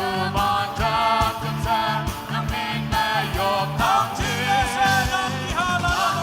Hãy subscribe cho kênh Ghiền Mì Gõ để không bỏ lỡ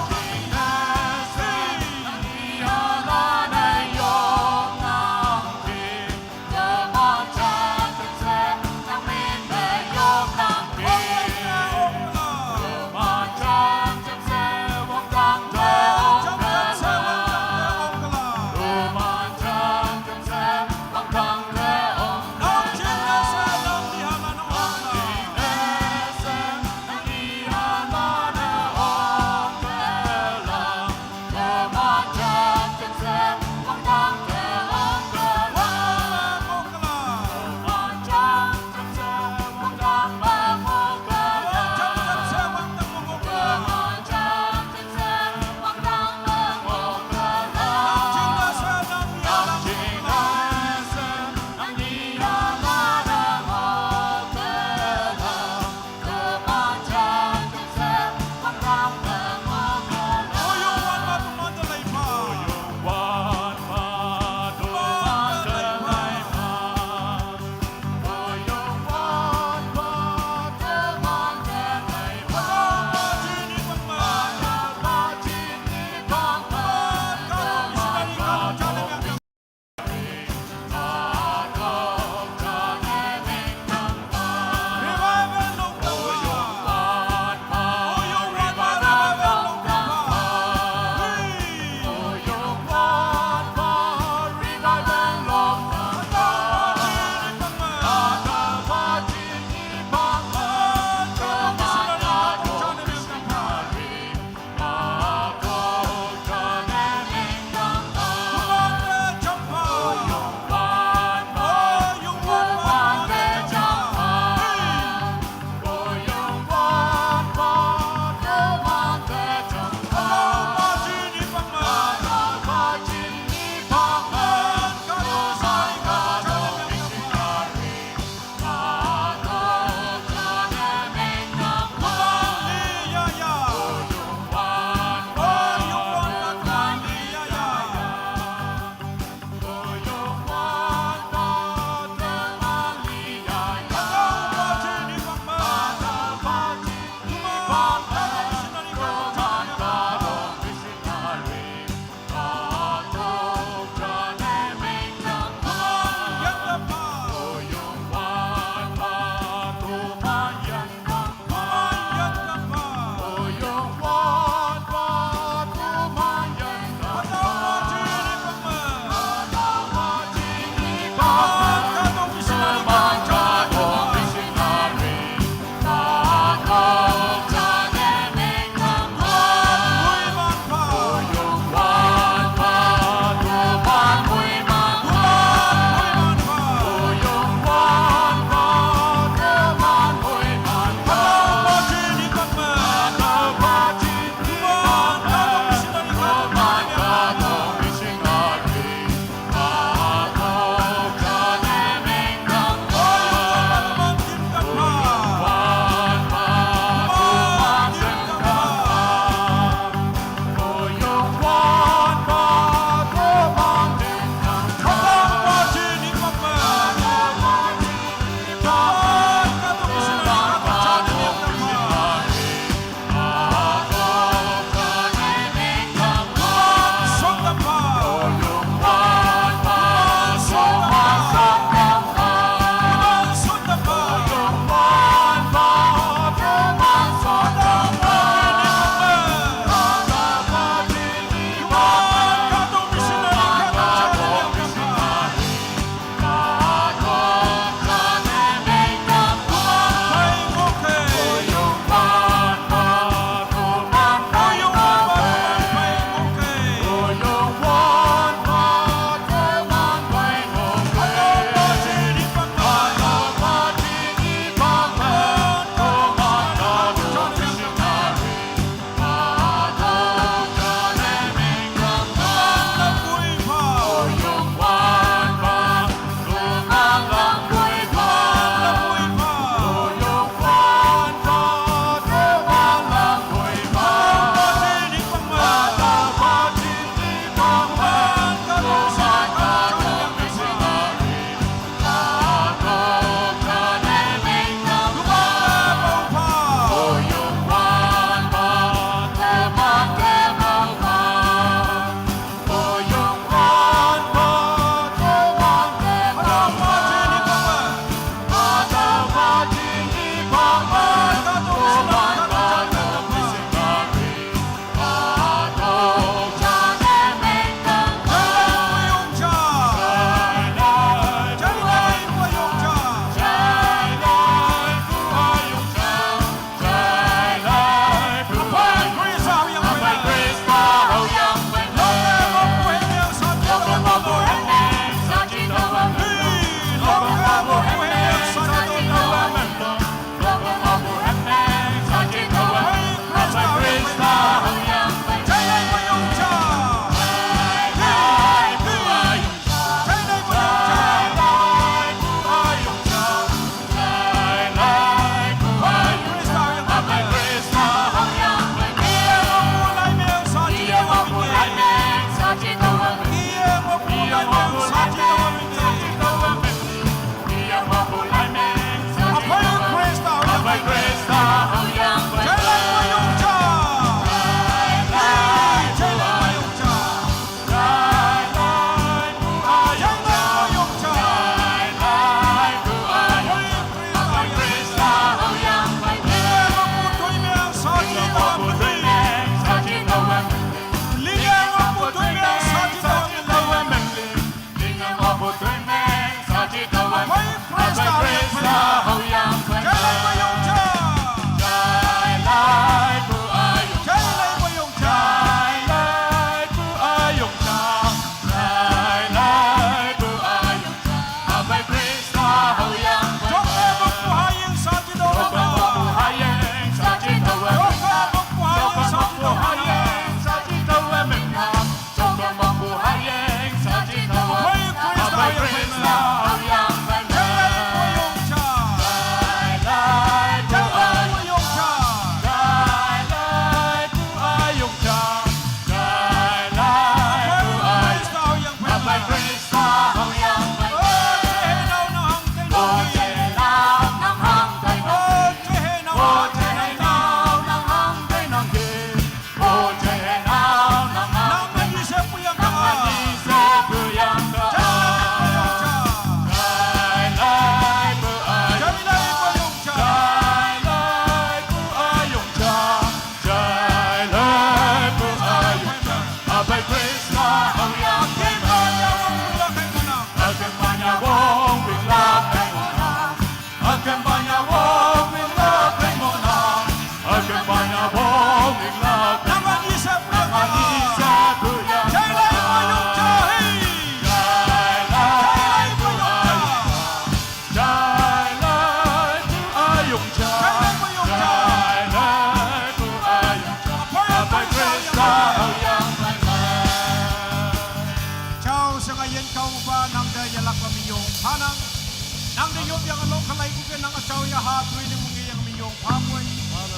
lay ko nang asaw ya hatoy ni mong iyang minyong pamoy.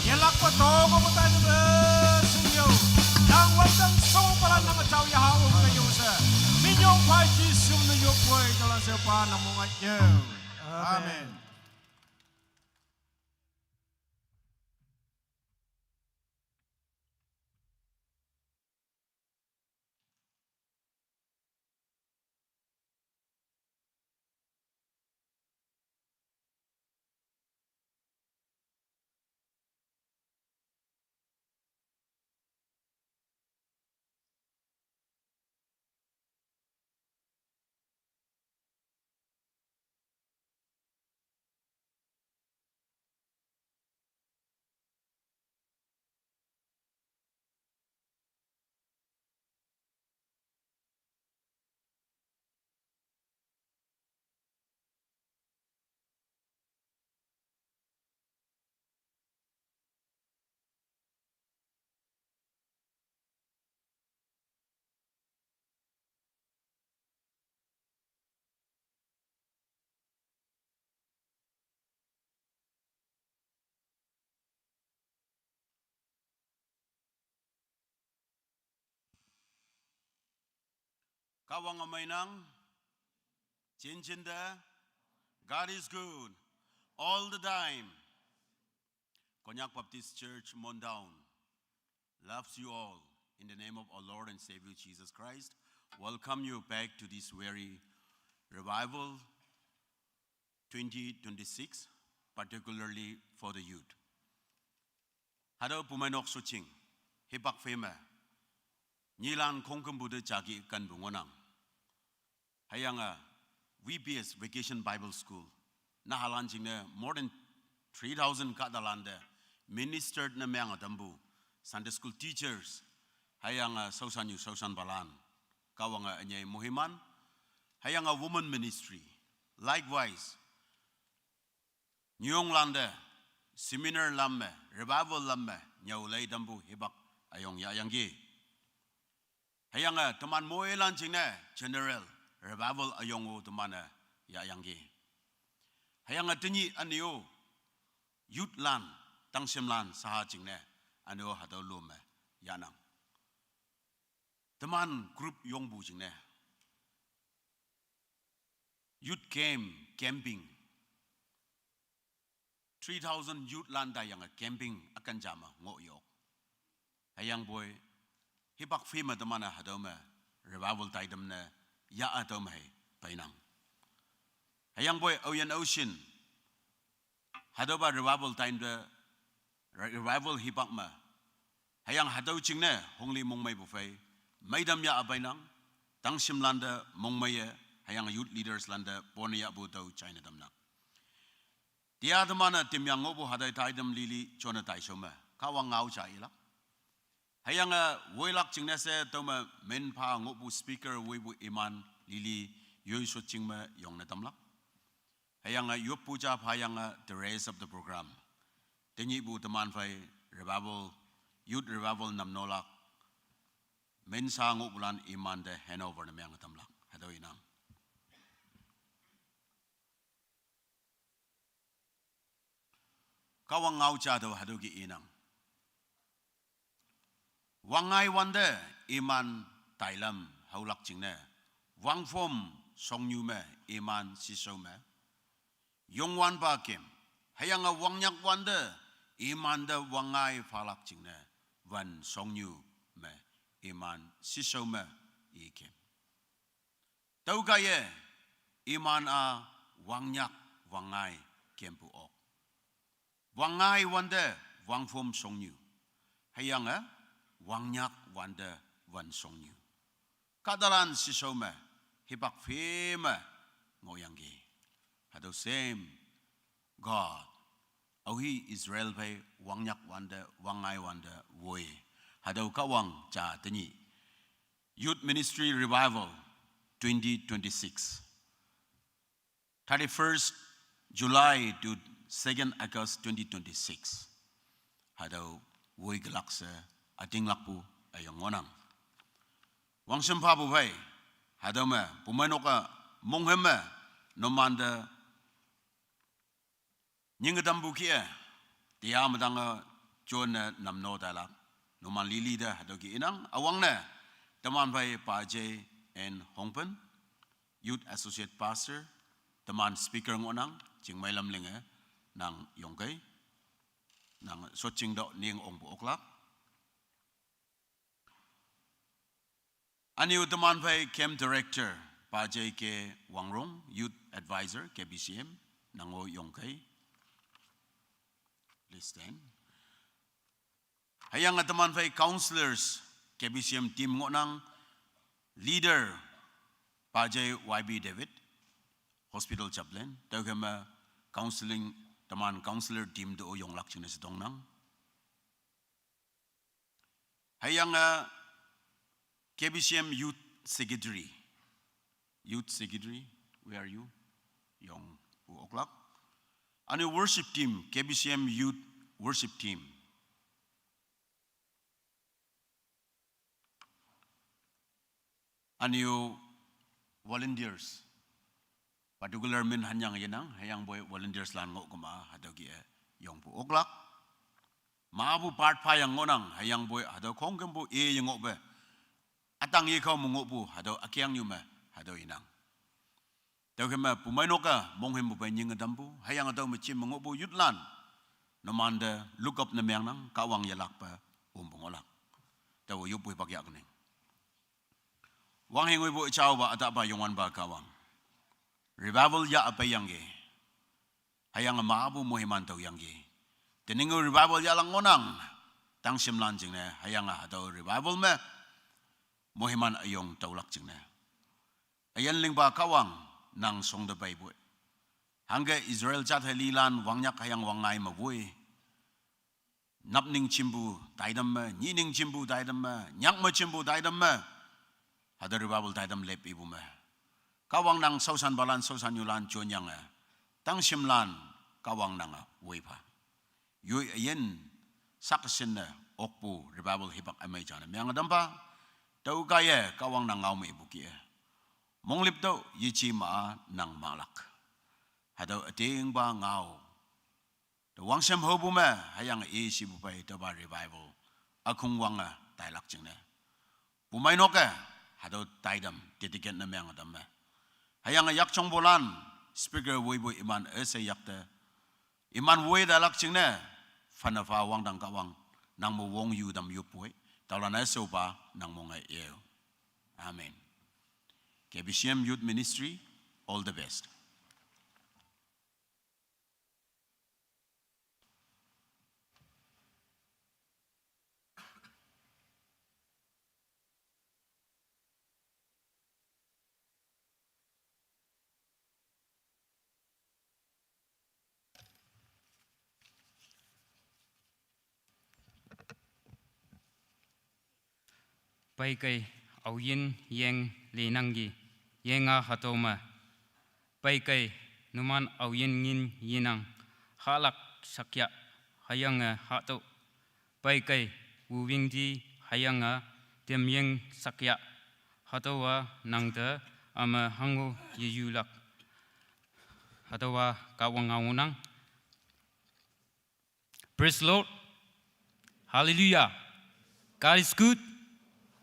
Yelak pa to mo tayo na sunyo. Nang waldang so pala nang asaw ya hawong kayo sa minyong paji sumnuyo poy dalam sepa na mga nyo. Amen. Kawang amainang, Jinjinda, God is good all the time. Konyak Baptist Church, Mondown, loves you all in the name of our Lord and Savior Jesus Christ. Welcome you back to this very revival 2026, particularly for the youth. Hado pumanok suching, hipak fema, nilan kongkum buddha jagi kan bungonang. Hayanga VBS Vacation Bible School nahalan jingna more than 3,000 kadalanda ministered na mayang adambu Sunday school teachers hayanga sausan balan kawanga anyay muhiman hayanga woman ministry likewise nyong landa seminar lamme revival lamme nyawlay dambu hibak ayong yayangi hayanga teman moelan jingna general revival ayongo temana ya yangi. Hayang atinyi anio youth land tangsim land saha jingne anio hadau lume yanang. Teman group yongbu jingne. Youth camping. 3,000 youth land da yang camping akan jama ngoyok. Hayang boy hibak fima temana hadau me revival taidam ne ya atau mai painang. Hayang boy ocean. Hadau ba revival time de revival hipak ma. Hayang hadau chingne hongli mong mai bufay. Maidam ya abainang. Tang sim landa mong mai hayang youth leaders landa pon ya bu tau China damna. Dia damana tim yang ngobu hadai taidam lili chona tai soma. Kawang ngau cha ilak. Hayang woilak chingne se toma men pa ngobu speaker wibu iman lili yoi so chingma yong na tamlak. Hayang yup puja hayang the rest of the program. Tenyi bu teman fai revival youth revival nam nolak. Men sa ngobulan iman de Hanover na mayang tamlak. Hado inang. Kawang ngau cha do hado gi inang. Wangai wande iman tailam haulak jingne wang fom song nyu me iman siso me yong wan ba kim hayanga wangnyak wande iman de wangai falak jingne wan song nyu me iman siso me ikim tau kaye iman a wangnyak wangai kempu ok wangai wande wang fom song nyu hayanga wangnyak wande wan song nyu. Kadalan si soma hipak fema ngoyanggi. Hado same God. Auhi Israel pay wangnyak wande wangai wande woy. Hado kawang cha tanyi. Youth Ministry Revival 2026. 31st July to 2nd August 2026. Hado woy galaksa ating lakpu ayong ngonang. Wang sempa bu bai, hadome pumenoka mongheme nomanda nhưng cái tâm bu kia thì mà đang chôn nằm nô đại lạc nó mà lili đó đó cái nang awang nè teman phải pa J and Hongben Youth Associate Pastor teman speaker ngonang ching mai lam linga nang yong kai nang so ching do ning ong bu oklak aniu teman phải camp director pa J ke Wangrong Youth Advisor KBCM nang o yong kai please stand hayang teman phải counselors KBCM team ngonang leader pa J YB David hospital chaplain tau kema counseling teman counselor team do yong lak chine sidong nang hayang KBCM youth secretary where are you yong bu oklak ani worship team KBCM youth worship team ani volunteers particular min hanyang yenang hayang boy volunteers lan ngo kuma hadogi yong bu oklak ma bu part pa yang ngonang hayang boy hado khong kem bu e yang be atang ye khau ngo bu hado akyang nyuma hado inang tau kema pumai noka mong hem bu pai nying dambu hayang ado machim ngo bu yutlan no manda look up na myang nang kawang yalak pa ngolak tau yu bu pakyak ning wang hengoi bu chao ba ata ba yongwan ba kawang revival ya apa yang ge hayang ma bu mohiman tau yang ge teningo revival ya lang ngonang tang sim lan jing ne hayang hado revival me mohiman ayong taulak jing ne ayan ling ba kawang nang song de bai bu hangge Israel chat helilan wangnyak hayang wangai ma bui napning chimbu taidam ma nining chimbu taidam ma nyak ma chimbu taidam ma hado revival taidam lep ibu ma kawang nang sausan balan sausan yulan chonyang tang simlan kawang nang weipa yu yen saksin okpu revival hipak amai jana myang dampa tau kaya kawang nang ngau me buki monglip to yichi ma nang malak hado ating ba ngau to wang sem hobu ma hayang e si bu pai to ba revival akung wang tai lak jing ne pumai noka hado taidam titiket na myang dam hayang yak chong bolan speaker wei bu iman ese yakte iman wei da lak ching ne fana fa wang dang ka wang nang mo wong yu dam yu pui talana so ba nang mo ngai eu amen KBCM youth ministry all the best pai kai au yin yeng le nangi yenga hatoma pai kai numan au yin ngin yinang halak sakya hayanga hato pai kai wu wing di hayanga tem yeng sakya hatowa nangda ama hango yulak hatowa kawangaunang praise the Lord hallelujah God is good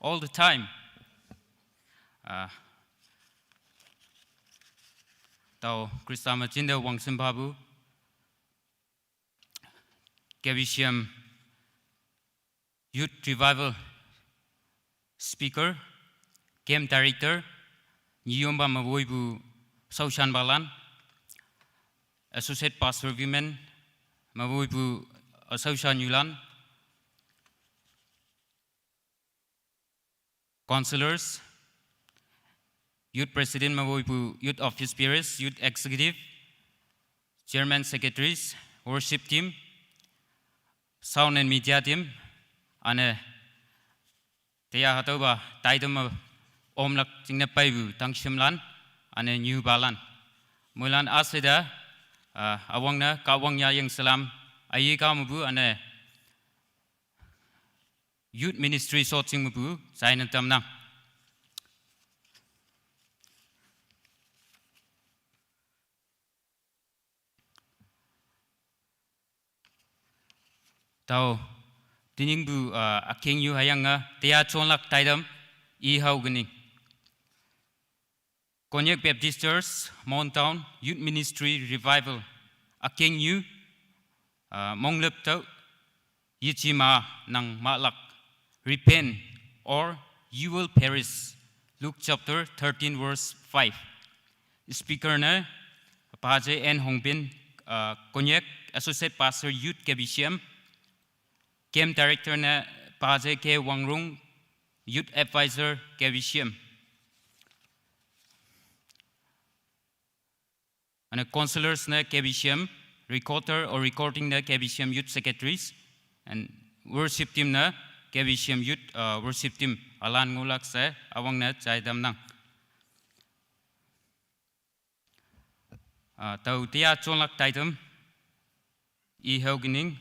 all the time. Tao Kristama Jinda Wang Simbabu KBCM Youth Revival Speaker Game Director Nyomba Mawoibu Saushan Balan Associate Pastor Women Mawoibu Saushan Yulan Councillors, Youth President Mawoipu, Youth Office Bearers, Youth Executive, Chairman Secretaries, Worship Team, Sound and Media Team, ane teya hatoba taidom omlak jingna paibu tang shimlan ane new balan mulan asida awangna kawangya yang salam ayi kamubu ane Youth Ministry sorting mubu saya nantam nang. tau tining bu aking yu hayang tia chonlak taidam I hau gani Konyak Baptist Church Mount Town Youth Ministry Revival aking yu monglep tau yichima nang malak repent or you will perish Luke chapter 13 verse 5 speaker na Paje N Hongben Konyak Associate Pastor Youth KBCM Camp Director na Paje K Wangrung Youth Advisor KBCM and counselors na KBCM recorder or recording na KBCM Youth Secretaries and worship team na KBCM Youth worship team alan ngulak sa awang na chai dam nang tau tia chonlak taidam I haugining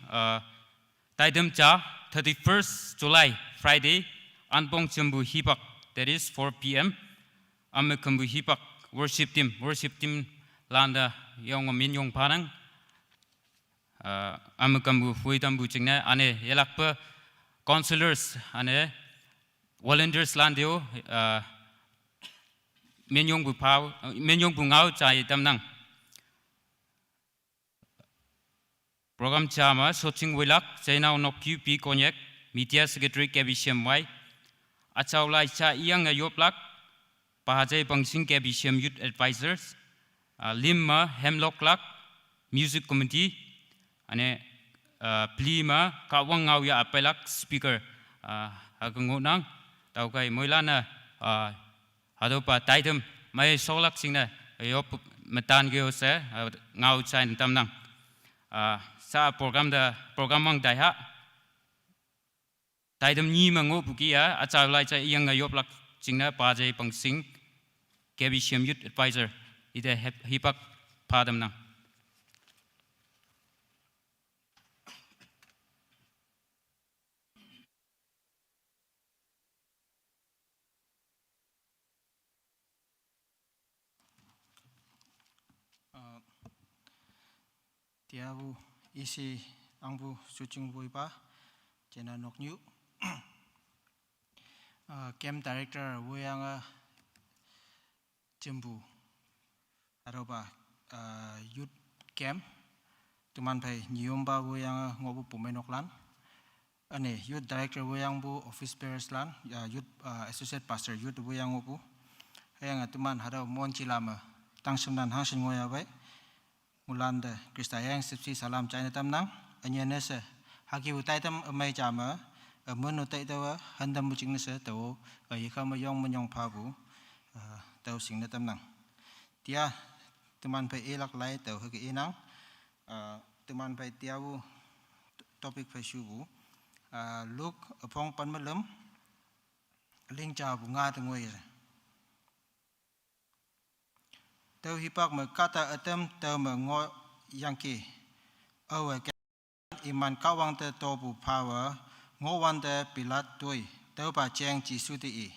taidam cha 31st July Friday anpong chambu hibak that is 4 p.m. Amakambu hibak worship team landa yong min yong parang amakambu huitambu chingna ane yelakpa counselors ane volunteers landio min yong bu ngau chai tamnang program chama soching wilak chainau nok qp konyak media secretary KBCM y achaulai cha iyang yoplak pahajai bangsing KBCM youth advisors limma hemlock lak music committee ane plima kawang ngau ya apelak speaker agungunang taukai moilana hadopa taidam mai solak singna yop metan geo se ngau chain tamnang sa program mang dai ha taidam ni mango bukia achalai cha iyang yoplak singna pajai pangsing KBCM youth advisor ida hipak padam nang tiabu isi angbu sucing buipa jena nok new camp director wuyang jembu aroba youth camp tuman pai nyomba wuyang ngobu pumenok lan ane youth director wuyang bu office bearers lan youth associate pastor youth wuyang ngobu hayang tuman hado moncilama tangsumnan hangsin ngoya bai mulanda kristayang sipsi salam china tamnang anyane se haki utai tam amai chama mun utai tawa handam bucing ne se tawo yikha mayong manyong phabu taw sing na tamnang tia teman pai elak lai taw haki inang teman pai tiawu topik pai shubu look apong panmalum ling cha bu nga tngoi tau hipak me kata atem tau me ngo yangki awe iman kawang te tobu power ngo wan te pilat tui tau pa cheng jisu ti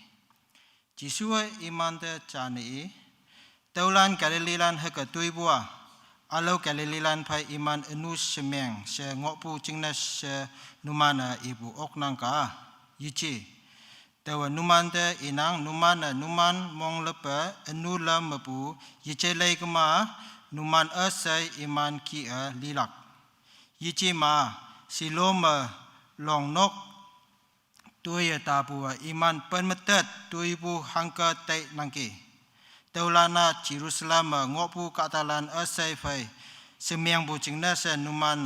jisu iman te chani taulan galililan haka tui bua alo galililan pai iman enu semeng se ngo pu chingna se numana ibu oknang ka yichi tawa numan te inang numan mong lepa enu lam mapu yiche lei kema numan asai iman ki lilak yichi ma siloma long nok tuya tapu iman penmetet tuibu hangka tai nangki taulana Jerusalem ngopu katalan asai fai semyang bu chingna se numan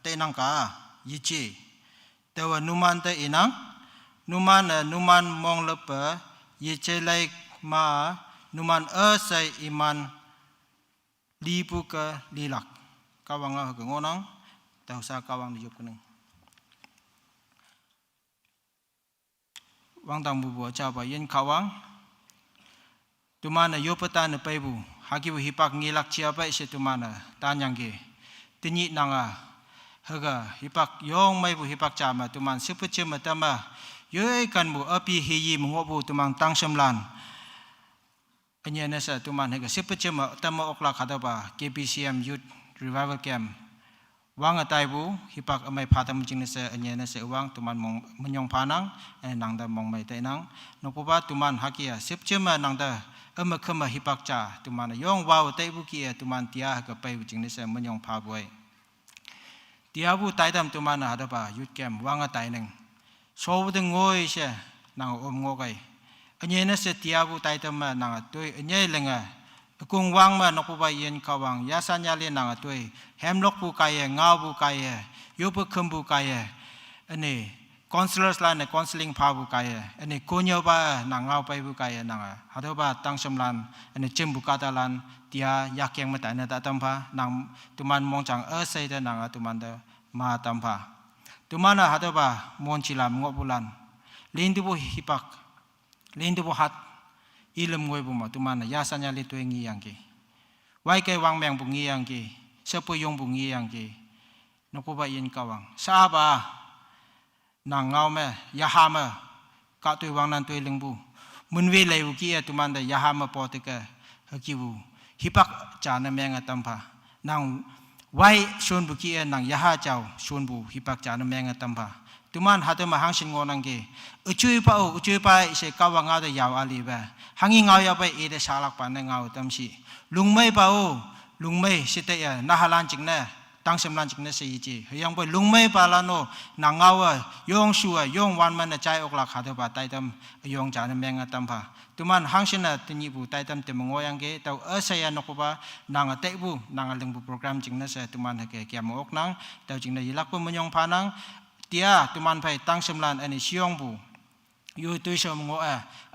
tai nangka yichi tawa numan te inang numan mong lepa yiche lai ma numan asai iman lipu ke lilak kawang ke ngonang tahu sa kawang di jok kuneng wang tang bu bo cha ba yin kawang tumana yopata ne paibu haki bu hipak ngilak chia ba se tumana tanyang ge tinyi nanga haga hipak yong mai bu hipak cha ma tuman supu che matama yoi kan bu api hiyi mengobu tumang tangsamlan anya nasa tuman hega sepecema tama okla khadaba KBCM Youth Revival Camp wang atai bu hipak amai phata mujing nese anye nese wang tuman mong menyong panang nang da mong mai tai nang nopuba tuman hakia sepchema nang da khama hipak cha tuman yong wau tai bu ki tuman tia ka pai mujing nese menyong pha buai tia bu tai dam tuman ha da ba yut kem wang atai neng so bu ngoi se nang ngogai anye nese tia bu tai dam nang toi anye lenga kung wang ma nopuba yen kawang yasanya le nang atoi hemlok bu kaya ngau bu kaya yobu khumbu kaya ane counselors la ne counseling pha bu kaya ane konyo ba nang ngau pai bu kaya nang hadoba tangsamlan ane chimbu katalan tia yakyang mata na tatampa nang tuman mongchang asai da nang tuman da ma tampa tumana hadoba monchilam ngobulan lindu bu hipak lindu bu hat ilm ngoi bu ma tumana yasanya le toi ngi yang ki wai kai wang meng bu ngi yang ki sepo yong bu ngi yang ki noko ba yin ka wang sa ba nang ngau me yahama ka toi wang nan toi ling bu mun we lai bu ki tumanda yahama po te ka ki bu hipak cha na meng atampa nang wai shon bu ki nang yaha chao shon bu hipak cha na meng atampa tuman hadama hangshin ngonang ge uchui pa se kawa nga da yaw ali ba hangi ngaw ya ba e de salak pa na ngaw tamsi lungmai pa o lungmai site ya nahalan jingna tangsemlan jingna se ji hyang ba lungmai pa la no na ngaw yong shuwa yong wan man na chai okla khada ba tai tam yong ja na menga tampa tuman hangshin na tini bu tai tam te ngoyang ge taw asaya nokoba nang te bu nang lingbu program jingna se tuman ha ke kyam ok nang taw jingna yilak pu monyong phanang tia tuman pai tang semlan ani siong bu yu tu som ngo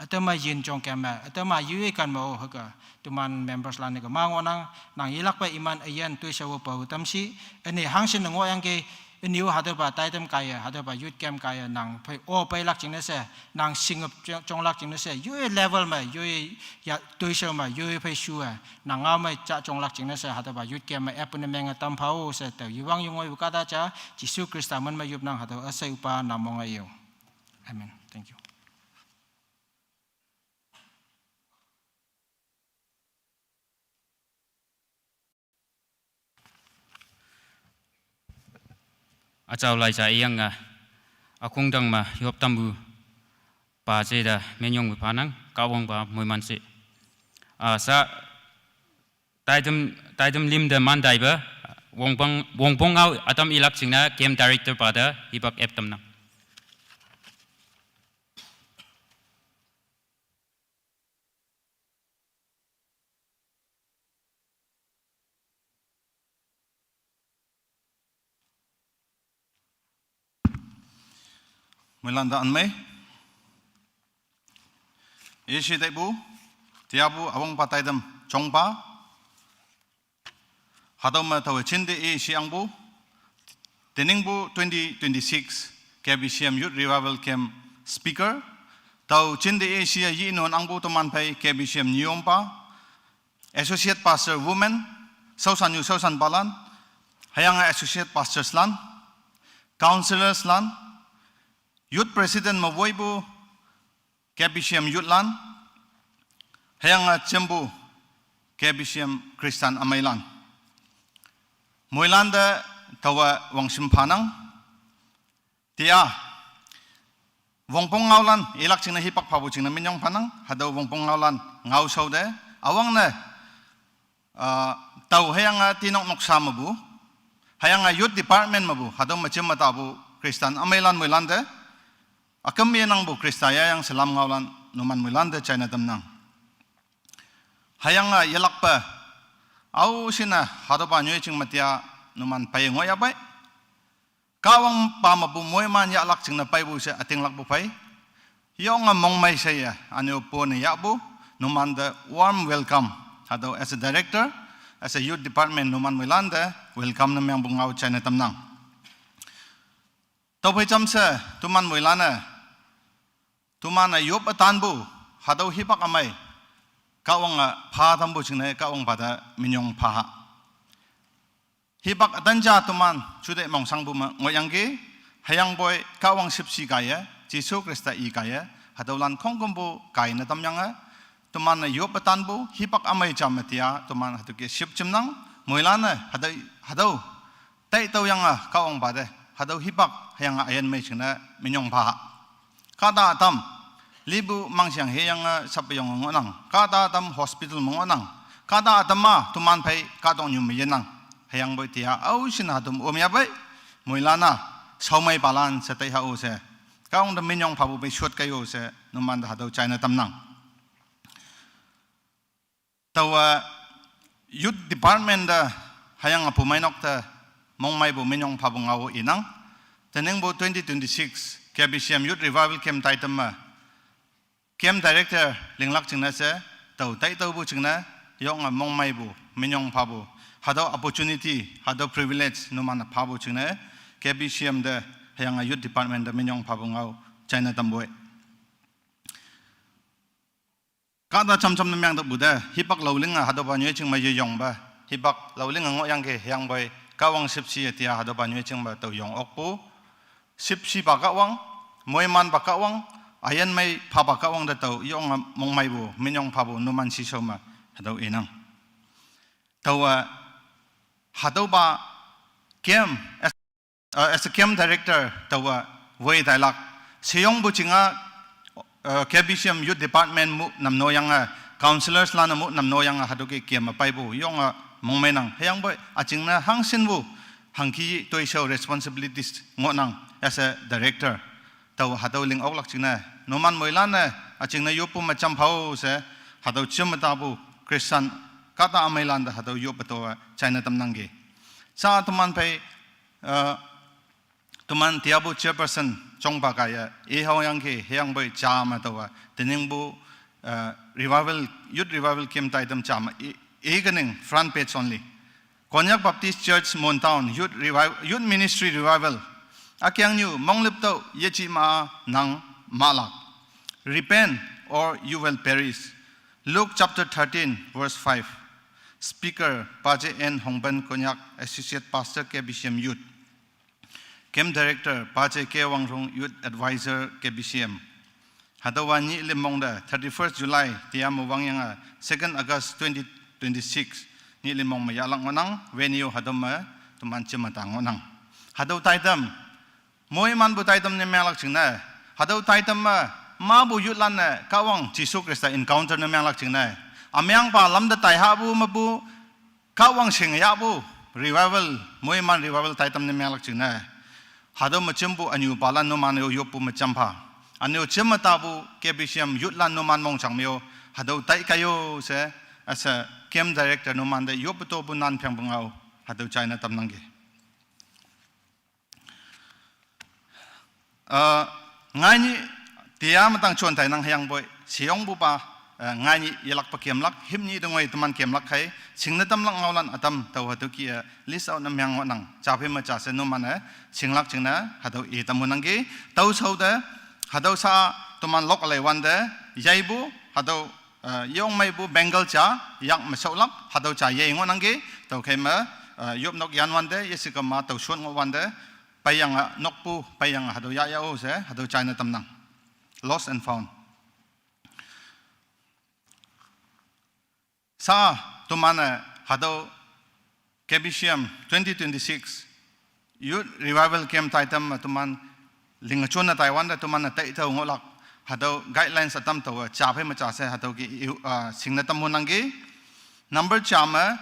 atama yin chong kama atama yu kan mo haka tuman members lan ka mangonang nang yilak pa iman ayan tu sawo pa tamsi ani hangsin ngo yang ke niu hada ba taitam kaya hada ba yut kem kaya nang pai o pai lak jing se nang singap chong lak jing se yu level ma yu ya tu som ma yu pai shua nang ngau mai cha chong lak jing se hada ba yut kem ma apun menga tam phau se ta yuwang yungoi bu kada cha jisu krista man ma yup nang hada asai upa namong ayo amen thank you achau lai cha yang akung dang ma yop tambu pa che da menyong bu phanang kawong ba moiman se sa taidam lim da man dai ba wongpong au atam ilak singna game director pa da ibak ep tam na Melanda anme Yeshi taibu tiabu awang pataidam chongpa hadam taw chinde e siangbu teningbu 2026 KBCM Youth Revival Camp speaker taw chinde e sia yi non angbu toman pai KBCM Nyompa associate pastor women sausan balan hayanga associate pastors lan counselors lan Youth President Mavoibu KBCM Youth Lan Hayang Chembu KBCM Kristan Amailan Moilanda Tawa Wang Simpanang Tia Wongpong Ngaulan Ilak Ching na Hipak Pabu Ching na Minyong Panang Hadaw Wongpong Ngaulan Ngau Saude Awang na Taw Hayang Tinok Noksa Mabu Hayang Youth Department Mabu Hadaw Machem Matabu Kristan Amailan Moilanda Akam yenang bu Kristaya yang selam ngaulan numan Milanda China tamnang. Hayang yelakpa au sina hadopa nyoy ching matia numan pay ngoya bay. Kawang pamabu moyman ya lak ching na pay bu sa ating lak bu pay. Yung mong may saya anyo po ni yabu numan the warm welcome. Hado as a director, as a youth department numan Milanda welcome na miyang bungaw China tamnang. Tawpay chamsa tuman Milana Tumana yop atanbu hadaw hipak amay kawang pha tambu chingne kawang pada minyong pha hipak atanja tuman chude mong sangbu ngoyangge hayang boy kawang sipsi kaya Jisu Krista I kaya hadawlan khongkombu kai na tamyanga tumana yop atanbu hipak amay chamatia tuman hatuke sip chimnang moilana hadaw tay tàu yang ka ong ba de hadau hipak hayang ayan mai china minyong pha kada tam libu mangsiang heyang sapyong ngonang kada tam hospital mongonang kada atama tuman phai ka tong nyum yenang hayang boi tia au sin hadum omya bai moilana saumai palan satai ha o se ka ong da minyong pha bu bai shot kayo se numan da hadau China tam nang tawa youth department da hayang apu mainok ta mongmai bu minyong pha bu ngau inang teneng bo 2026 KBCM youth revival camp taitam ma camp director linglak chingna se tau tai tau bu chingna yong mongmai bu minyong pha bu hado opportunity hado privilege numana pha bu chingna KBCM da hayang youth department da minyong pha bu ngau China tam boy kada cham cham namyang da buda hipak lawling hado ba nyue ching ma yong ba hipak lawling ngo yang ke yang boy kawang sipsi atia hado ba nyue ching ba tau yong okpu sipsi ba kawang moiman ba kawang ayan mai pha ba kawang da tau yong mong mai bu minyong pha bu numan si soma hado inang tawa hado ba kem as a camp director tawa way dialog seyong bu chinga KBCM youth department mu namno yang counselors lana mu namno yang hado ke kem pai bu yong mongmenang hayang boy achingna hangsin bu hangki toi show responsibilities ngonang as a director taw hado ling ok lak chingna noman moilana achingna yopu macham phau se hado chimata bu Christian kata amailan da hado yopato China tamnangge sa tuman pai tuman tiabu chairperson chongpa kaya e hawang ke hayang boy chama tawa tening bu revival youth revival camp taitam chama e ganing front page only Konyak Baptist Church Montown youth ministry revival akyang new monglipto yechi ma nang malak repent or you will perish Luke chapter 13 verse 5 speaker Paje N Hongben Konyak associate pastor KBCM youth camp director Paje K Wangrong youth advisor KBCM hadawani limongda 31st July tiam wangyanga 2nd August 2026 ni limong mayalang ngonang venue hadama tuman chimata ngonang hadaw taitam moi man bu taitam ne melak chingna hadaw taitam ma bu yutlan ne kawang Jisu Krista encounter ne melak chingna amyang pa lamda tai ha bu mabu kawang sing ya bu revival moi man revival taitam ne melak chingna hadaw machimbu anyu palan no man yo yopu machampa anyo chimata bu KBCM yutlan no man mong changmyo hadaw tai kayo se as a camp director no man de yoputo bu nan phang bangau hadaw China tamnangge ngani tiam tang chon tai nang hayang boy siong bu ba ngani yelak pa kem lak himni dongoi tuman kem lak khai singna tam lak ngaulan atam taw hatu ki list out nam yang nang chape ma cha se no man singlak chingna hadaw e tamunangge taw sauda hadaw sa tuman lok alai wan de yaibu hadaw yong mai bu bengal cha yak masolak hadaw cha ye ngonangge taw khaima yop nok yan wan de yesika ma taw shon ngo wan de payang nokpu payang hadaw ya ya o se hadaw China tamnang lost and found sa tumana hadaw KBCM 2026 youth revival camp taitam tuman lingachona Taiwan da tuman tai taw ngolak hadaw guidelines atam taw chape ma cha se hadaw ki singna tamunangge number chama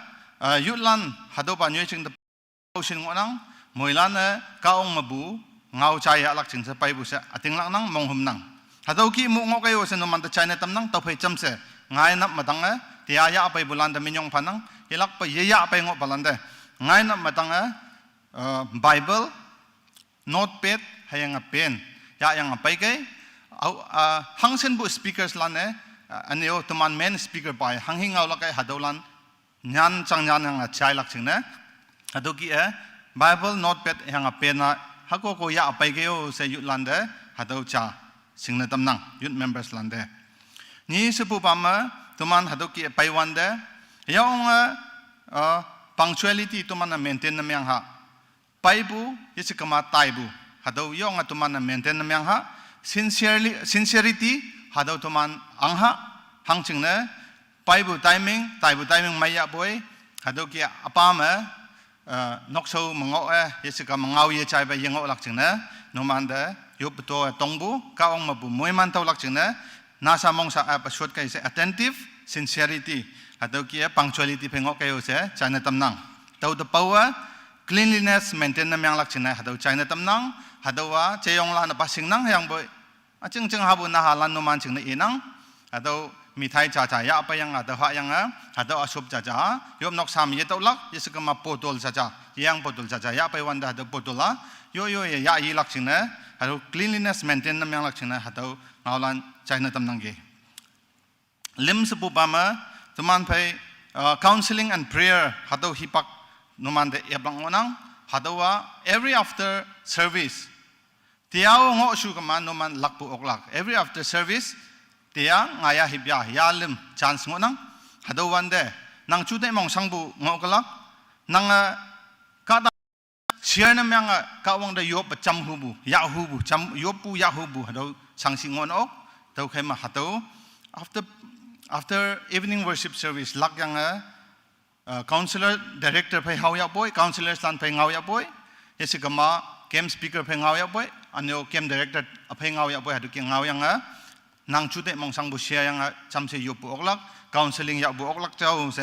yutlan hadaw pa nyue ching da sin ngonang moilana kaong mabu ngau chaya alak ching se pai bu se ating lang nang monghum nang hadaw ki mu ngo kayo se no man da China tam nang taw phai cham se ngai na matang tia ya pai bulan da minyong phanang hilak pa ye ya pai ngo balan de ngai na matang Bible notepad hayang pen ya yang pai kai hangsen bu speakers lan anyo tuman men speaker pai hanghing aw lakai hadawlan nyan chang nyan yang chai lak ching na adoki Bible notepad yang pen na hako ko ya pai kayo se yut lan de hadaw cha singna tamnang youth members lan de ni sepu pama tuman hadoki pai wan de yang punctuality tuman maintain na myang ha pai bu yesikama tai bu hadaw yong tuman maintain na myang ha sincerity hadaw tuman angha hangching na pai bu timing tai bu timing maya boy hadaw ki apama นกโซมังเอาเยสกามงเอาเยใจไปยังเอาหลักจึงนะโนมันเดยุบตัวตรงบุก้าวมาบุมวยมันเท่าหลักจึงนะนาสามองศาประชดกันเส attentive sincerity ฮัตโตกี้ punctuality เพ่งเอากันอยู่เสใจในตำนังเท่าตัว power cleanliness maintain น้ำยังหลักจึงนะฮัตโตใจในตำนังฮัตโตว่าเจยองลานปัสสิงนังยังบ่จึงหาบุญนาฮาลันโนมันจึงในอีนังฮัตโตมีไทยจ่าๆยาไปยังฮัตโตหายังฮัตโตอาชุบจ่าๆยมนกสามเยตเอาหลักเยสกามาโปตอลจ่าๆยังโปตอลจ่าๆยาไปวันเดฮัตโตโปตอลละโยยาอีหลักจึงนะฮัตโต cleanliness maintain น้ำยังหลักจึงนะฮัตโตเอาลันใจในตำนังเกลิมสปุปามาตุมันไป counseling and prayer ฮัตโตฮิปักโนมันเดเอฟลังโนังฮัตโตว่า every after serviceเที่ยวงอชูกันมันโนมันลักปุอกลัก every after service เที่ยวงายาฮิบยาลิม chance งอนังฮัตโตวันเดนังชุดได้มองสังบุงอกลักนังกาดเชียร์น้ำยังกาวังได้ยบประจำหูบุยาหูบุจำยบปูยาหูบุฮัตโตสังสิงอนอกเท่าเข้ามาฮัตโต after evening worship service ลักยังcounselor director ไปหายาบ่อย counselor สันไปหายาบ่อยยสิกมา game speaker ไปหายาบ่อยอันนี้ game director ไปหายาบ่อยฮัตโตเกี่ยงหายังนางชุดได้มองสังบุเชียยังจำเสียยบปูอกลัก counseling ยาบุอกลักเจ้าเส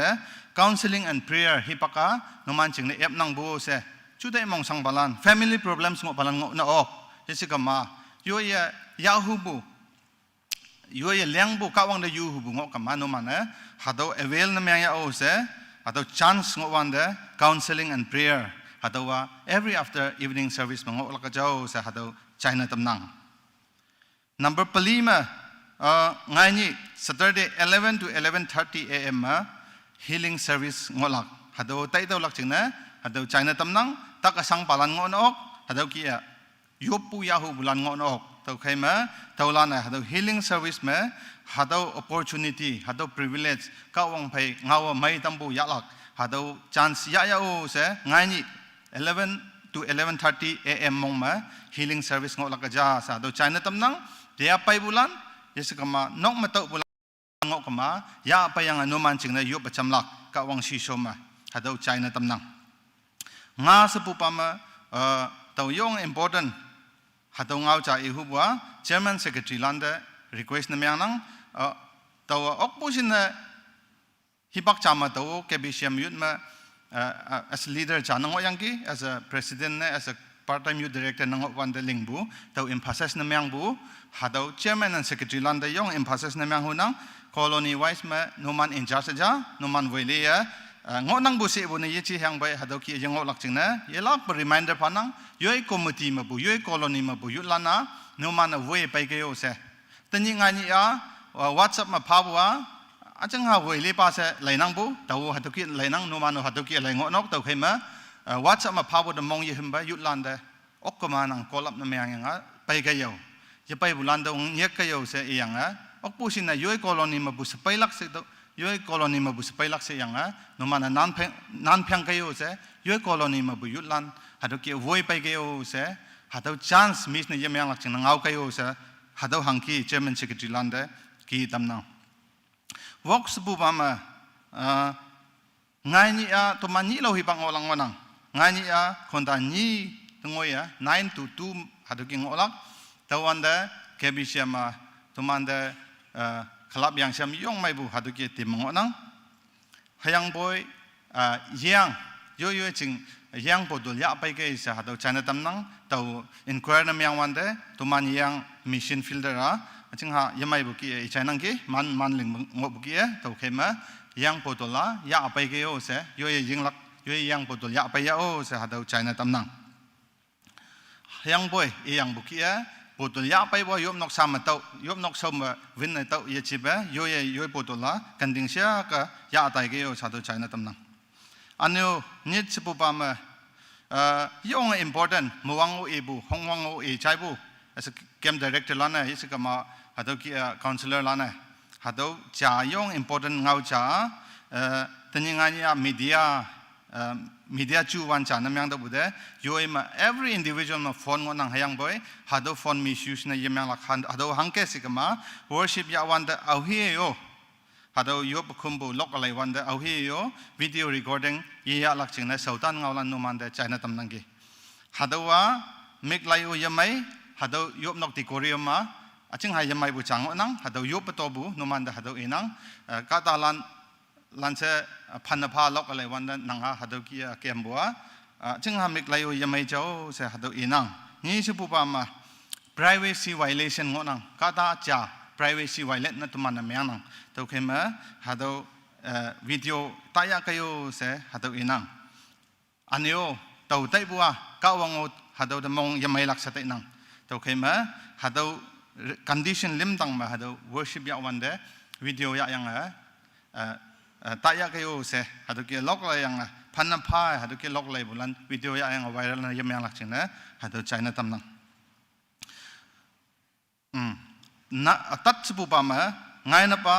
counseling and prayer ฮิปกะนมันจึงในเอฟนางบุเสชุดได้มองสังบาลัน family problems งบาลันงอนะออกยสิกมาโยยาหูบุโยเลี้ยงบุกวังได้ยูหูบุงกับมันโนมันฮัตโตเอเวลนั่นยังยาโอเสฮัตโต chance งวันเด counseling and prayer ฮัตโตว่า every after evening service มังกลักเจ้าเสฮัตโตใจในตำนัง number ปลีมาไงนี่ Saturday 11 to 11:30 a.m. healing service งลักฮัตโตไต่เต้าลักจึงนะฮัตโตใจในตำนังตักสังปาลันงอนออกฮัตโตกี้ยบปูยาหูบุลันงอนออกเท่าใครมาเท่าล้านฮัตโต healing service มาฮัตโต opportunity ฮัตโต privilege ก้าวงไปเงาไม่ตั้มบุยาลักฮัตโต chance ยาโอเสไงนี่11 to 11:30 a.m. มงมา healing service งลักจ้าฮัตโตใจในตำนังเดียไปบุลันยสกมานกมาเต้าบุลันงกมายาไปยังอนุมันจึงในยุบประจำลักก้าวงชีชมาฮัตโตใจในตำนังงาสปุปามาเต้ายง importantฮัตโตงเอาจากอีหุบัว Chairman Secretary ลันเด request นั่นยังนั่งตัวออกผู้สินะฮิบักจามาตัว KBCM youth มา as leader จานังยังกี้ as a president as a part-time youth director นังวันเดลิงบุตัว emphasis นั่นยังบุฮัตโต Chairman and Secretary ลันเดยง emphasis นั่นยังหูนัง colony wise มาโนมันin charge จ้าโนมันเวลีงอนังบุษบุญยี่ชีแห่งไปฮัตโตกี้ยังงอลักจึงนะยลักเป็น reminder พานังย้อยคอมมิตี้มาบุย้อยคอลนีมาบุยุลานะโนมันเวไปเกี่ยวเสแต่ยังไงนี่WhatsApp มาพาบัวอาจจะหาเวลีป้าเสไหลนังบุแต่ว่าฮัตโตกี้ไหลนังโนมันฮัตโตกี้ไหลงอนอกตัวเข้ามาWhatsApp มาพาบัวดมองยี่หิมไปยุลานเดอกก็มานังคอลับนั่นยังไปเกี่ยวจะไปบุลันเดองเยกเกี่ยวเสยังอกผู้สินะย้อยคอลนีมาบุสไปลักเสตัวย้อยคอลนีมาบุสไปลักเสยังโนมันนันเพียงเกี่ยวเสย้อยคอลนีมาบุยุลันฮัตโตกี้วัยไปเกี่ยวเสฮัตโต chance มิสเนี่ยยังลักจึงนังเอาเกี่ยวเสฮัตโตฮังกี้ Chairman Secretary ลันเดกีตำนัง work สบุบามาไงนี่ตัวมันนี่เราหิบังอลังวันนังไงนี่คนตานี่ตัวงอย9 to 2ฮัตโตกี้งอลักตัววันเด KBCM ตัวมันเดคลับยังเชื่อมยงไม่บุฮัตโตกี้ติมงอนังหยังบ่อยยังย่อยๆจึงยังปวดดุลยาไปเกี่ยสฮัตโตใจในตำนังตัว inquire น้ำยังวันเดตัวมันยัง mission fielderจึงหายังไม่บุกี้ใจนังกี้มันลิงงบุกี้ตัวเข้ามายังปวดดุลยาไปเกี่ยวเสย่อยยิงลักย่อยยังปวดดุลยาไปยาโอเสฮัตโตใจในตำนังยังบ่อยยังบุกี้ปวดดุลยาไปบ่ยมนกสามตัวยมนกสมวินในตัวยชิบย่อยปวดดุลกันดิ้งเสียก็ยาตายเกี่ยวฮัตโตใจในตำนังอันนี้นิดสปุปามยง important มัวงโอเอบุฮงวังโอเอใช่บุ as a game director ล้านเนี่ยสิกมาฮัตโตกี้ counselor ล้านเนี่ยฮัตโตจ่ายง important เงาจ่าแต่ยังไงเนี่ย media จูวันจ่านั่นยังตัวบุเดย่อยมา every individual มา phone งอนังให้ยังบ่อยฮัตโต phone misuse เนี่ยยังลักฮัตโตฮังเกสิกมา worship ยาวันเดเอาเฮียโย หาดูยบคุมบุล็อกอะไรวันเดเอาฮีโยวิดีโอรีคอร์ดิ้งยี่ยาลักจึงในสุตันเงาลันนุมันเดใจนัตำนังกีหาดูว่ามิกไลอุยไม่หาดูยบนกติโกริยมาจึงให้ยังไม่บุจังนังหาดูยบปตบุนุมันเดหาดูอินังกาตาลันเซพันธุ์พาล็อกอะไรวันเดนังหาดูกี้เกมบัวจึงหามิกไลอุยไม่เจ้าเสหาดูอินังนี่สิบุปามา privacy violation งนังกาตาจ้า privacy violate นั่นตัวมันนั่นไม่ยังนังตัวเข้มหาดูวิดีโอตายก็อยู่เสหาดูอินังอันนี้ตัวไต้บัวก้าวงหาดูมองยังไม่ลักษณะนังตัวเข้มหาดู condition ลิมตังมาหาดู worship ยาวันเดวิดีโอยายังตายก็อยู่เสหาดูกี่ล็อกอะไรยังพันธุ์พายหาดูกี่ล็อกอะไรบุลันวิดีโอยายังไวรัลนั่นยังไม่ลักษณะหาดูใจนั่นตำนังนะตัดสบุปามาไงนะปะ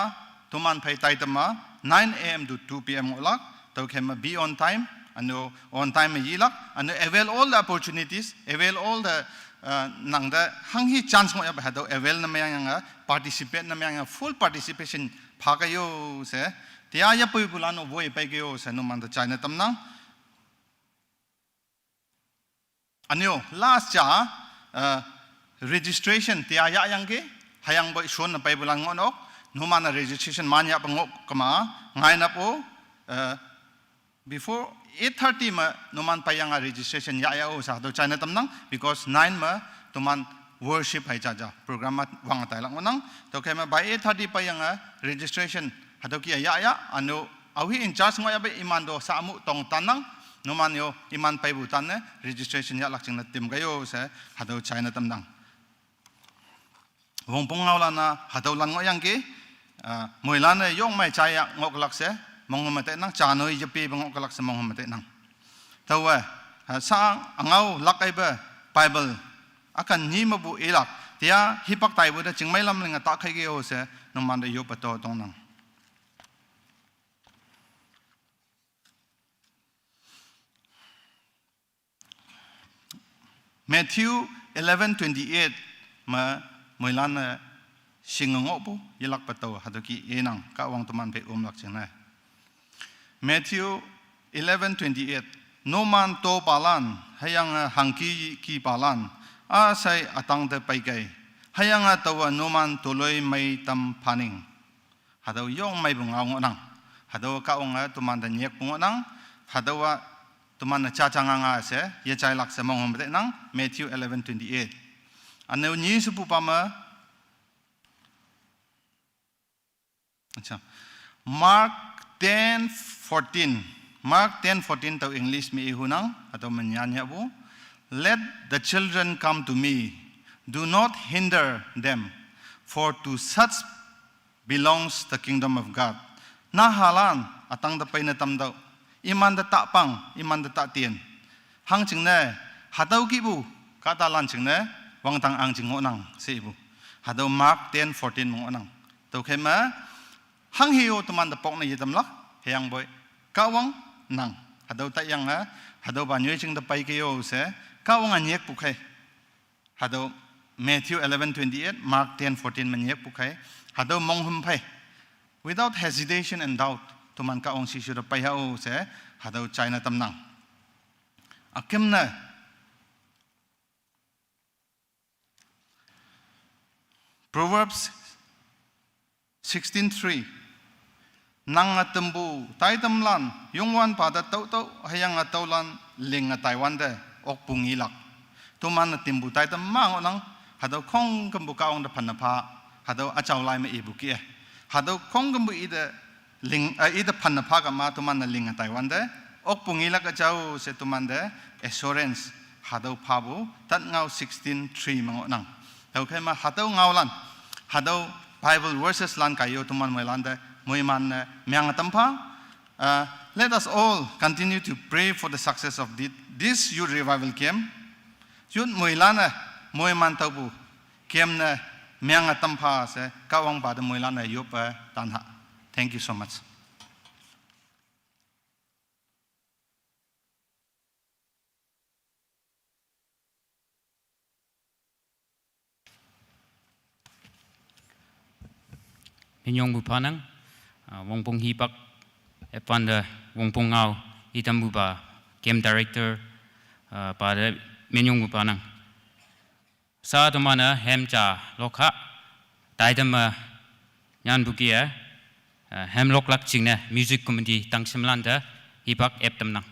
ทุมันไปไต่ตมา9 a.m. to 2 p.m. งลักตัวเข้ม be on time อันนู้ on time ยี่ลักอันนู้ avail all the opportunities avail all the นังเดหังฮี chance งอยไปหาดู avail นั่นไม่ยังparticipate นั่นไม่ยัง full participation พากอยู่เสที่อาญาปุยบุลานุโวยไปกี่อยู่เสนุมันตัวใจนะตำนังอันนู้ last จ้าregistration ที่อาญายังกี่ให้ยังบ่ชวนไปบุลังงอนอกนุมัน registration มันยาปังอกกมาไงนะปูbefore 8:30 มานุมันไปยัง registration ยาโอสาธุใจนะตำนัง because 9 มาตุมัน worship ให้จ้า program มาวางแต่ละงนังตัวแค่มา by 8:30 ไปยัง registration หาตัวกี่ยาอันนู้เอาที่ in charge งอยไปอิมันโดสามุตรงตันนังนุมันโยอิมันไปบุตันเนี่ย registration ยาหลักจึงนัดเต็มกันโยเสหาตัวใจนะตำนังวงปงเอาละนะหาตัวลันก็ยังกี่มวยลันเนี่ยย่องไม่ใจงอกหลักเสมองมาเตนังจานอยจะปีบงอกหลักเสมองมาเตนังแต่ว่าสร้างเอาลักไอ้เบอร์ไบเบิลอาการนี้มาบุอีหลักที่ฮิปักไตบุตรจึงไม่ลำเลียงตาใครเกี่ยวเสน้ำมันได้ยุบตัวตรงนั้น Matthew 11:28 มาเมื่อลันสิงงอปุยลักประตูหัดกี้เอนังก้าวงตมันไปลักเช่นนั้น Matthew 11:28 โนมันโตปาลันให้ยังหังกีปาลันอาศัยอัตังเตไปไกให้ยังตัวโนมันตัวลอยไม่ตำพันิงหัดย่องไม่บุงเอางนังหัดก้าวงตัวมันเดียกบุงนังหัดตัวมันจ้าจังงาเสยใจลักเสมองมันเตนัง Matthew 11:28 อันนี้สุภาพมา Mark 10:14 Mark 10:14 ตัว English มีอีกหนึ่งatau menyanyi bu Let the children come to me do not hinder them for to such belongs the kingdom of God na halan atang da pai na tam daw iman da ta pang iman da ta tien hang ching ne hadau ki bu katalan ching ne wang tang ang ching nang se bu hadau Mark 10:14 mo nang to khema hang hiyo tuman da pok na yitam lak heyang boy kawang nang hadau ta yang hadau ba nyoy ching da pai ke yo se kawang anyek pu khai hadau Matthew 11:28 Mark 10:14 manyek pu khai hadau mong hum phai without hesitation and doubt tuman kawang si shu da pai ha o se hadau china tam nang akem na Proverbs 16:3 nang atembu tai tamlan yongwan pada tau tau hayang ataulan ling taiwan de okpung ilak tuman atimbu tai tam mang nang hadau khong kambu kaong da phanapha hadau achau lai me ibuki hadau khong kambu ida ling ida phanapha ka ma tuman ling taiwan de okpung ilak achau se tuman de assurance hadau phabu tat ngau 16:3 mang nang tau khai ma hadau ngaulan hadau Bible verses lan kayo tuman moilanda moiman myang tampa let us all continue to pray for the success of this youth revival camp yun moilana moiman tabu camp na myang tampa se kawang ba de moilana yopa tanha thank you so much Minyong bupanang wong pung hipak epan de wong pung ngau itam buba game director pada menyung buba nang sa to mana hem cha lokha taidam nyan bukia hem lok lak chingna music comedy tang simlanda hipak eptam nang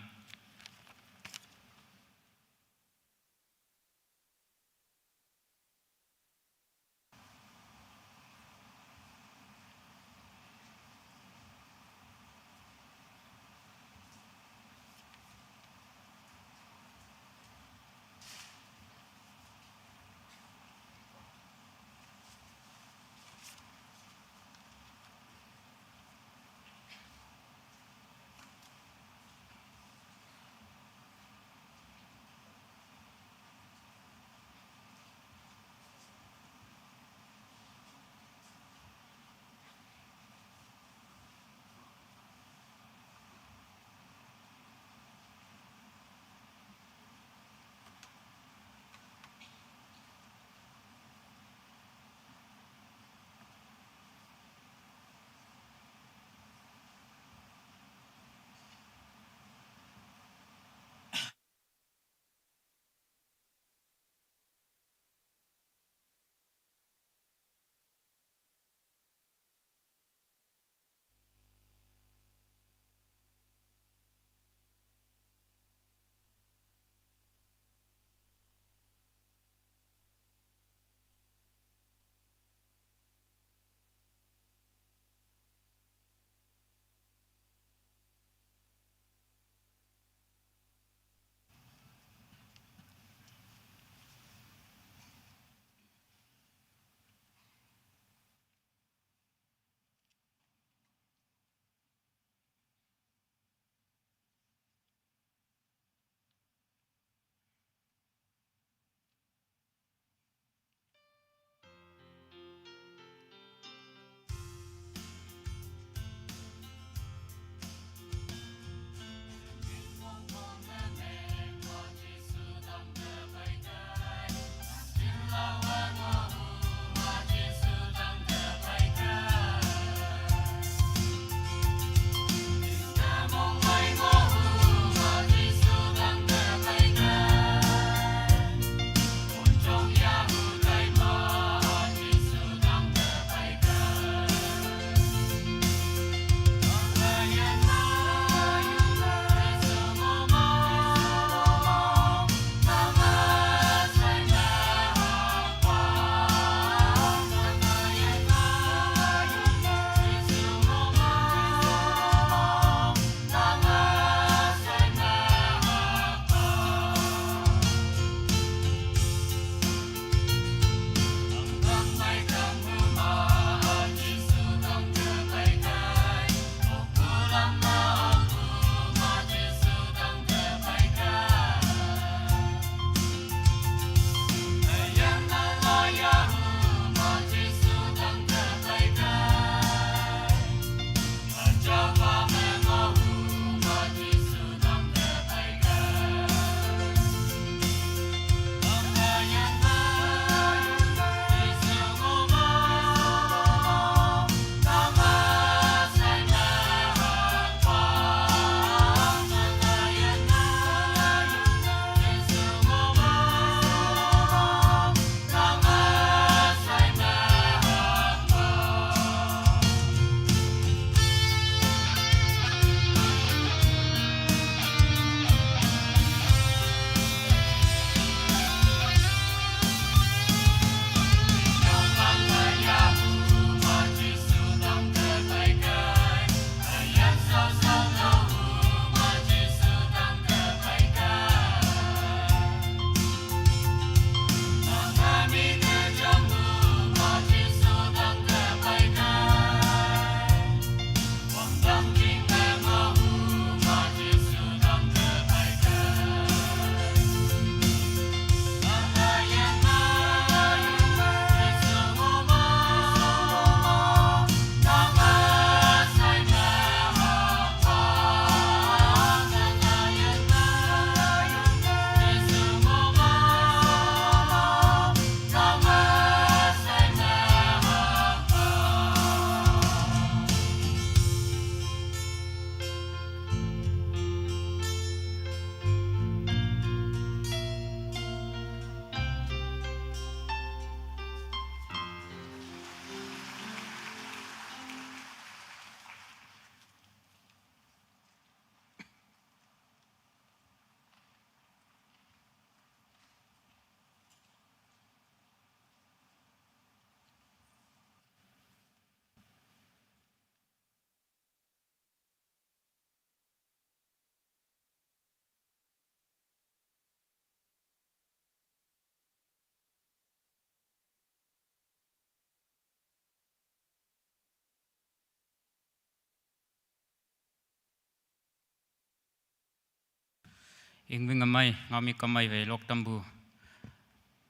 Ingwing amay ngami kamay ve lok tambu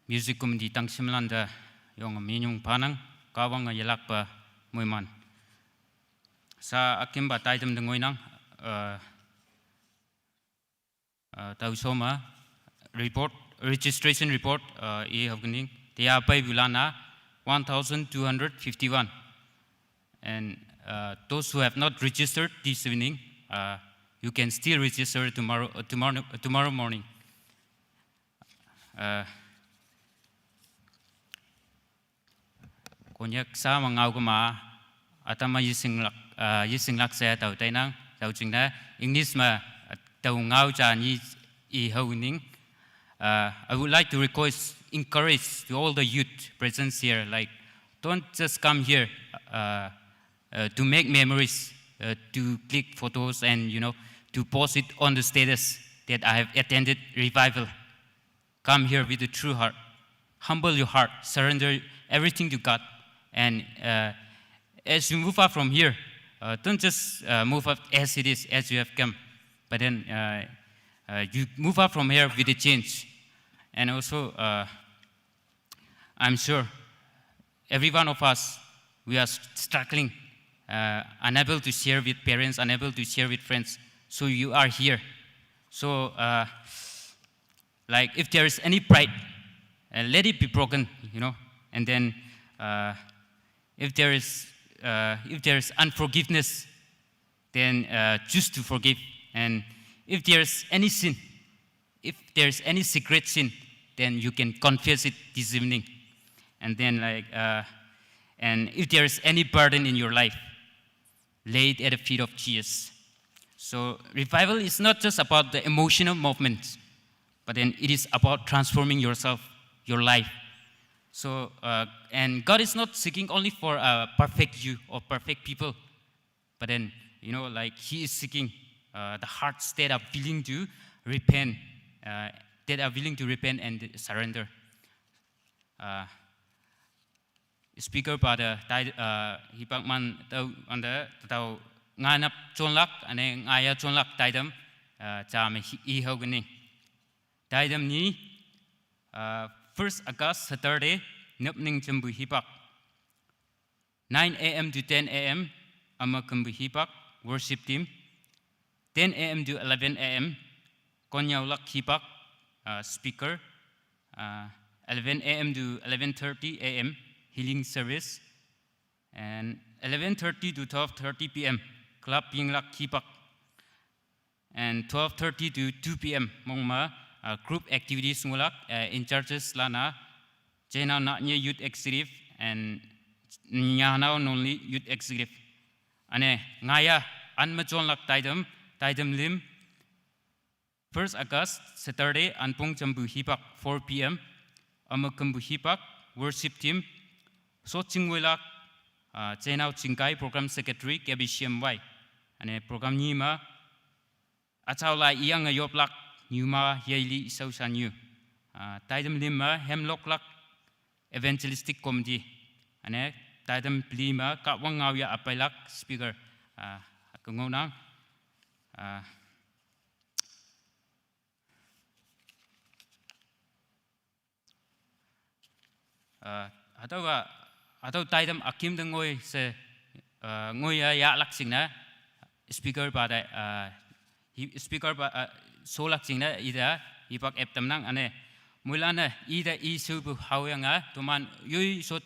music comedy tang simlanda yong minyong panang kawang yelak pa muiman sa akimba taidam dengoinang tau soma report registration report e happening tia pai bulana 1251 and those who have not registered this evening you can still register tomorrow morning. Konyak sa mangau kama atama yising lak saya tau tainang tau chingna English ma tau ngau cha ni I honing. I would like to encourage to all the youth present here, like don't just come here to make memories, to click photos and to post it on the status that I have attended revival. Come here with a true heart. Humble your heart. Surrender everything to God. And as you move up from here, don't just move up as it is, as you have come. But then you move up from here with a change. And also, I'm sure every one of us, we are struggling, unable to share with parents, unable to share with friends. So you are here. So, like if there is any pride, let it be broken, And then, if there is unforgiveness, then choose to forgive. And if there is any sin, if there is any secret sin, then you can confess it this evening. And then, and if there is any burden in your life, lay it at the feet of Jesus. So revival is not just about the emotional movements, but then it is about transforming yourself, your life. So, and God is not seeking only for perfect you or perfect people, but then, He is seeking the hearts that are willing to repent, and surrender. Speaker pada hipakman tau nganap chonlak ane ngaya chonlak taidam chame I hogani taidam ni 1st August Saturday napning chambu hipak 9 a.m. to 10 a.m. amakambu hipak worship team 10 a.m. to 11 a.m. konyaulak hipak speaker 11 a.m. to 11:30 a.m. healing service and 11:30 to 12:30 p.m. club pinglak hipak and 12:30 to 2 p.m. mongma group activities ngulak in churches lana jena na youth executive and nyana only youth executive ane ngaya anmachon lak taidam lim 1st August Saturday anpong chambu hipak 4 p.m. amakambu hipak worship team so chingwelak chenau chingkai program secretary KBCMY ane program ni ma achawla iyang yoplak Numa Yaili Sausanyu. Taidam Lima Hemloklak Evangelistic Committee. And Taidam Lima Katwangawya Apelak speaker. Kungonang. Atau Taidam Akim Dengoi se Ngoya Ya Laksingna speaker pada speaker solak singna ida ipak eptam nang ane mulana ida isu bu hawanga tuman yui so